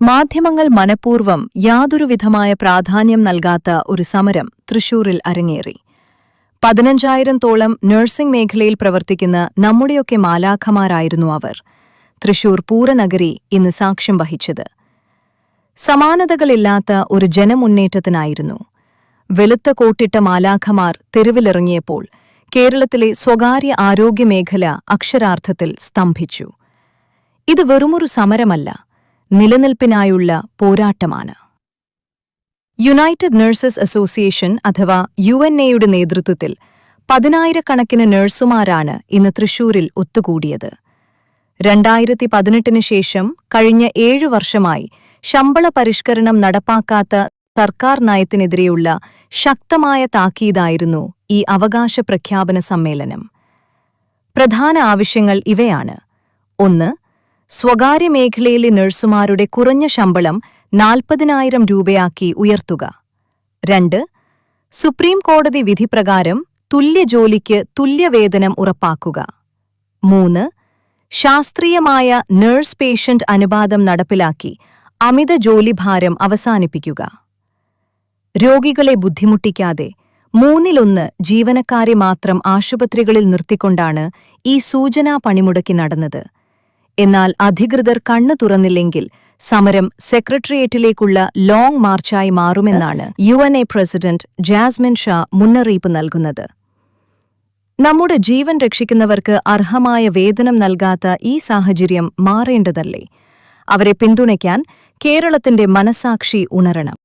മാധ്യമങ്ങൾ മനഃപൂർവ്വം യാതൊരുവിധമായ പ്രാധാന്യം നൽകാത്ത ഒരു സമരം തൃശൂരിൽ അരങ്ങേറി. 15,000-തോളം നഴ്സിംഗ് മേഖലയിൽ പ്രവർത്തിക്കുന്ന നമ്മുടെയൊക്കെ മാലാഖമാരായിരുന്നു അവർ. തൃശൂർ പൂരനഗരി ഇന്ന് സാക്ഷ്യം വഹിച്ചത് സമാനതകളില്ലാത്ത ഒരു ജനമുന്നേറ്റത്തിനായിരുന്നു. വെളുത്ത കോട്ടിട്ട മാലാഖമാർ തെരുവിലിറങ്ങിയപ്പോൾ കേരളത്തിലെ സ്വകാര്യ ആരോഗ്യമേഖല അക്ഷരാർത്ഥത്തിൽ സ്തംഭിച്ചു. ഇത് വെറുമൊരു സമരമല്ല, നിലനിൽപ്പിനായുള്ള പോരാട്ടമാണ്. യുണൈറ്റഡ് നഴ്സസ് അസോസിയേഷൻ അഥവാ UNA-യുടെ നേതൃത്വത്തിൽ 10,000-കണക്കിന് നഴ്സുമാരാണ് ഇന്ന് തൃശൂരിൽ ഒത്തുകൂടിയത്. 2018 ശേഷം കഴിഞ്ഞ 7 വർഷമായി ശമ്പള പരിഷ്കരണം നടപ്പാക്കാത്ത സർക്കാർ നയത്തിനെതിരെയുള്ള ശക്തമായ താക്കീതായിരുന്നു ഈ അവകാശ പ്രഖ്യാപന സമ്മേളനം. പ്രധാന ആവശ്യങ്ങൾ ഇവയാണ്: 1. സ്വകാര്യ മേഖലയിലെ നഴ്സുമാരുടെ കുറഞ്ഞ ശമ്പളം 40,000 രൂപയാക്കി ഉയർത്തുക. 2. സുപ്രീം കോടതി വിധിപ്രകാരം തുല്യ ജോലിക്ക് തുല്യവേതനം ഉറപ്പാക്കുക. 3. ശാസ്ത്രീയമായ നഴ്സ് പേഷ്യന്റ് അനുപാതം നടപ്പിലാക്കി അമിത ജോലിഭാരം അവസാനിപ്പിക്കുക. രോഗികളെ ബുദ്ധിമുട്ടിക്കാതെ 1/3 ജീവനക്കാരെ മാത്രം ആശുപത്രികളിൽ നിർത്തിക്കൊണ്ടാണ് ഈ സൂചനാ പണിമുടക്കി നടന്നത്. എന്നാൽ അധികൃതർ കണ്ണു തുറന്നില്ലെങ്കിൽ സമരം സെക്രട്ടേറിയറ്റിലേക്കുള്ള ലോങ് മാർച്ചായി മാറുമെന്നാണ് UNA പ്രസിഡന്റ് ജാസ്മിൻ ഷാ മുന്നറിയിപ്പ് നൽകുന്നത്. നമ്മുടെ ജീവൻ രക്ഷിക്കുന്നവർക്ക് അർഹമായ വേതനം നൽകാത്ത ഈ സാഹചര്യം മാറേണ്ടതല്ലേ? അവരെ പിന്തുണയ്ക്കാൻ കേരളത്തിന്റെ മനസാക്ഷി ഉണരണം.